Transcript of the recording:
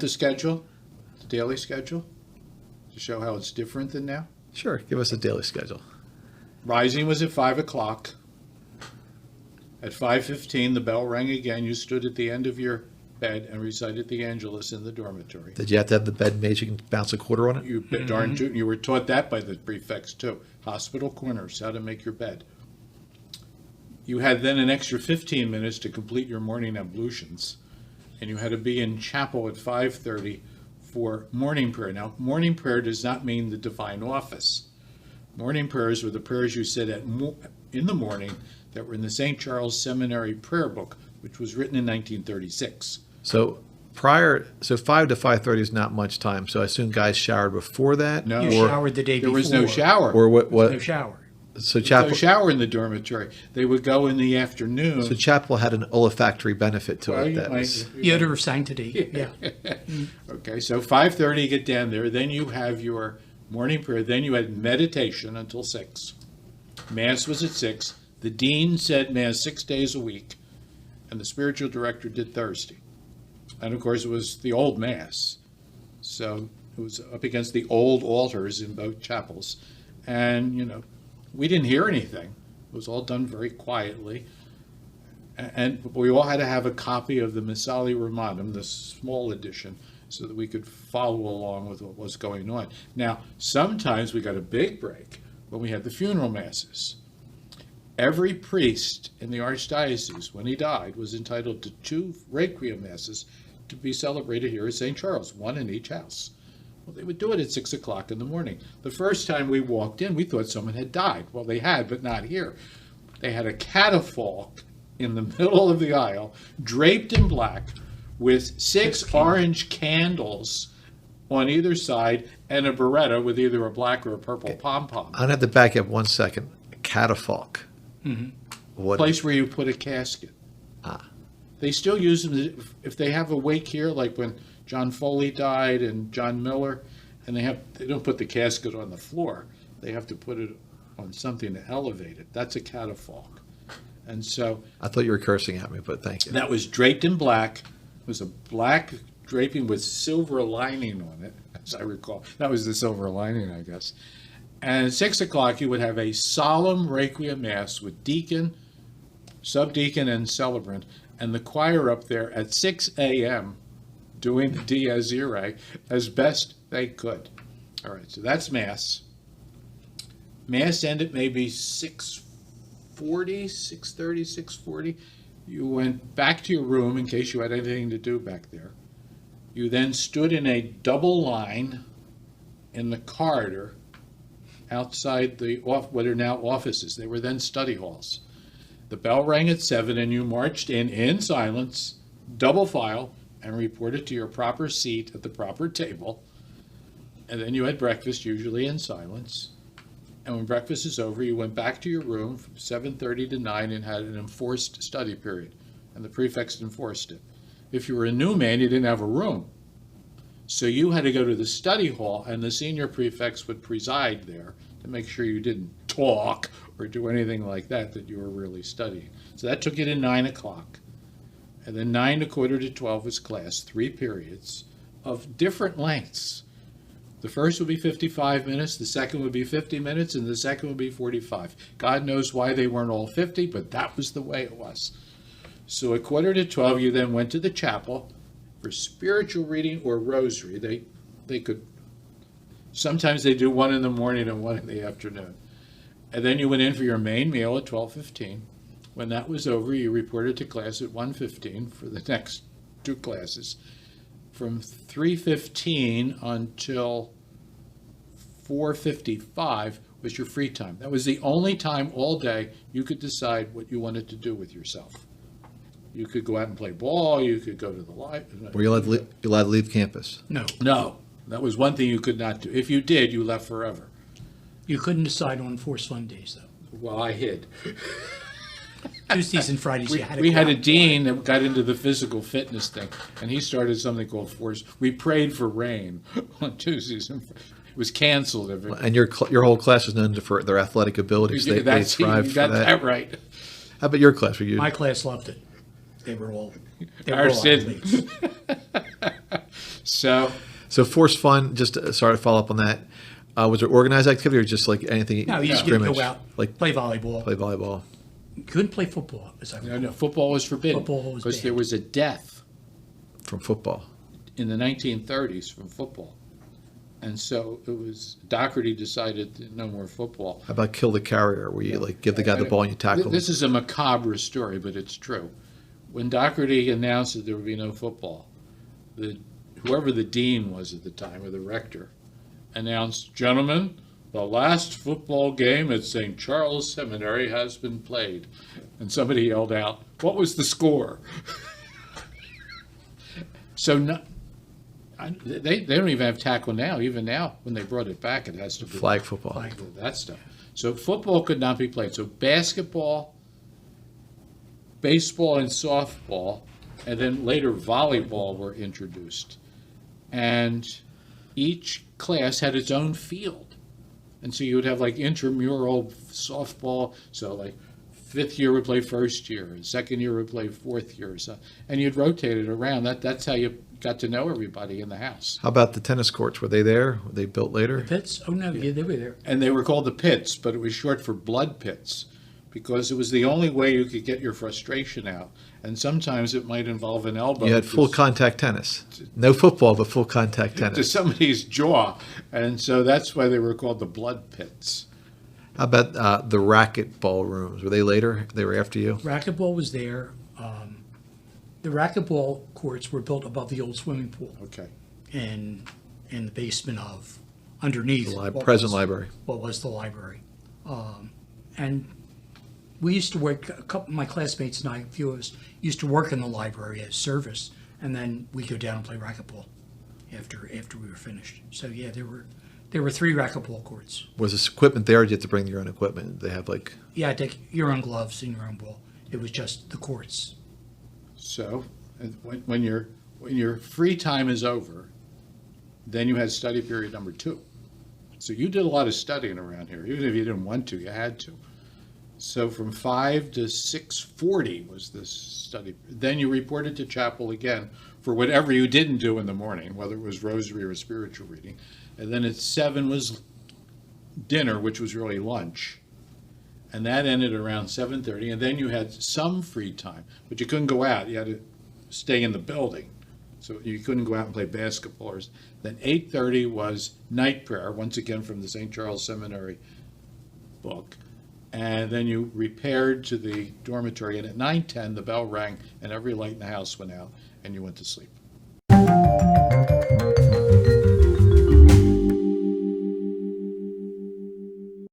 the schedule, the daily schedule, to show how it's different than now? Sure, give us a daily schedule. Rising was at 5 o'clock. At 5:15, the bell rang again. You stood at the end of your bed and recited the Angelus in the dormitory. Did you have to have the bed made so you can bounce a quarter on it? You darn tootin', you were taught that by the prefects too. Hospital corners, how to make your bed. You had then an extra 15 minutes to complete your morning ablutions, and you had to be in chapel at 5:30 for morning prayer. Now, morning prayer does not mean the divine office. Morning prayers were the prayers you said in the morning that were in the St Charles Seminary prayer book, which was written in 1936. So 5 to 5:30 is not much time. So I assume guys showered before that. No. You showered the day There before. was no shower. Or what? No shower. So No chapel. shower in the dormitory. They would go in the afternoon. So chapel had an olfactory benefit to Well, it. you That might- was, The odor of sanctity. Yeah. Okay, so 5:30, you get down there. Then you have your morning prayer. Then you had meditation until 6. Mass was at 6. The dean said Mass 6 days a week, and the spiritual director did Thursday. And of course, it was the old Mass. So it was up against the old altars in both chapels. And, we didn't hear anything. It was all done very quietly. And we all had to have a copy of the Missale Romanum, the small edition, so that we could follow along with what was going on. Now, sometimes we got a big break when we had the funeral masses. Every priest in the archdiocese, when he died, was entitled to 2 requiem masses to be celebrated here at St. Charles, 1 in each house. Well, they would do it at 6 o'clock in the morning. The first time we walked in, we thought someone had died. Well, they had, but not here. They had a catafalque in the middle of the aisle, draped in black, with 6 orange candles on either side, and a beretta with either a black or a purple pom-pom. I'd have to back up 1 second. A catafalque. What? Place where you put a casket. They still use them if they have a wake here, like when John Foley died and John Miller, and they don't put the casket on the floor. They have to put it on something to elevate it. That's a catafalque. And so I thought you were cursing at me, but thank you. that was draped in black. It was a black draping with silver lining on it, as I recall. That was the silver lining, I guess. And at 6 o'clock, you would have a solemn requiem mass with deacon, subdeacon, and celebrant, and the choir up there at 6 a.m. doing the Dies Irae as best they could. All right, so that's Mass. Mass ended maybe 6:40, 6:30, 6:40. You went back to your room in case you had anything to do back there. You then stood in a double line in the corridor outside what are now offices. They were then study halls. The bell rang at 7 and you marched in silence, double file, and reported to your proper seat at the proper table. And then you had breakfast, usually in silence. And when breakfast is over, you went back to your room from 7:30 to 9 and had an enforced study period. And the prefects enforced it. If you were a new man, you didn't have a room. So you had to go to the study hall, and the senior prefects would preside there to make sure you didn't talk or do anything like that you were really studying. So that took you to 9 o'clock. And then 9 to quarter to 12 was class, 3 periods of different lengths. The first would be 55 minutes, the second would be 50 minutes, and the second would be 45. God knows why they weren't all 50, but that was the way it was. So at quarter to 12, you then went to the chapel for spiritual reading or rosary. They could, sometimes they do one in the morning and one in the afternoon. And then you went in for your main meal at 12:15. When that was over, you reported to class at 1:15 for the next 2 classes. From 3:15 until 4:55 was your free time. That was the only time all day you could decide what you wanted to do with yourself. You could go out and play ball, you could go to the library. Were you allowed to leave campus? No. No, that was one thing you could not do. If you did, you left forever. You couldn't decide on forced fun days, though. Well, I hid. Tuesdays and Fridays, you had to We go had a out. dean that got into the physical fitness thing, and he started something called force. We prayed for rain on Tuesdays and Fridays. It was canceled. And your whole class is known for their athletic abilities. They That's, thrive you for got that. that right. How about your class? Were you? My class loved it. They were all Ours athletes. didn't. So So forced fun, just sorry to follow up on that. Was there organized activity or just like anything? No, you just scrimmage? go out, Like play volleyball. play volleyball. You couldn't play football, as I no, recall. no, football was forbidden Football was because there banned. was a death From football. in the 1930s from football. And so it was, Doherty decided that no more football. How about kill the carrier, where you like give the guy the ball and you tackle him? This is a macabre story, but it's true. When Doherty announced that there would be no football, whoever the dean was at the time, or the rector, announced, "Gentlemen, the last football game at St. Charles Seminary has been played." And somebody yelled out, "What was the score?" So they don't even have tackle now. Even now, when they brought it back, it has to be Flag football. Flag. that stuff. So football could not be played. So basketball, baseball, and softball, and then later volleyball were introduced. And each class had its own field. And so you would have like intramural softball. So like fifth year would play first year, and second year would play fourth year. So, and you'd rotate it around. That's how you got to know everybody in the house. How about the tennis courts? Were they there? Were they built later? Pits? Oh, no, yeah, they were there. And they were called the pits, but it was short for blood pits because it was the only way you could get your frustration out. And sometimes it might involve an elbow. You had full contact tennis. No football, but full contact to tennis. somebody's jaw. And so that's why they were called the blood pits. How about the racquetball rooms? Were they later? They were after you? Racquetball was there. The racquetball courts were built above the old swimming pool Okay. in the basement of, underneath. The what present was- library. What was the library. And we used to work, a couple, my classmates and I, a few of us, used to work in the library as service, and then we'd go down and play racquetball after we were finished. So yeah, there were 3 racquetball courts. Was this equipment there or did you have to bring your own equipment? Did they have like, Yeah, take your own gloves and your own ball. It was just the courts. So and when your free time is over, then you had study period number 2. So you did a lot of studying around here. Even if you didn't want to, you had to. So from 5 to 6:40 was this study. Then you reported to chapel again for whatever you didn't do in the morning, whether it was rosary or spiritual reading. And then at 7 was dinner, which was really lunch. And that ended around 7:30. And then you had some free time, but you couldn't go out. You had to stay in the building. So you couldn't go out and play basketball. Then 8:30 was night prayer, once again from the St. Charles Seminary book. And then you repaired to the dormitory. And at 9:10, the bell rang and every light in the house went out and you went to sleep.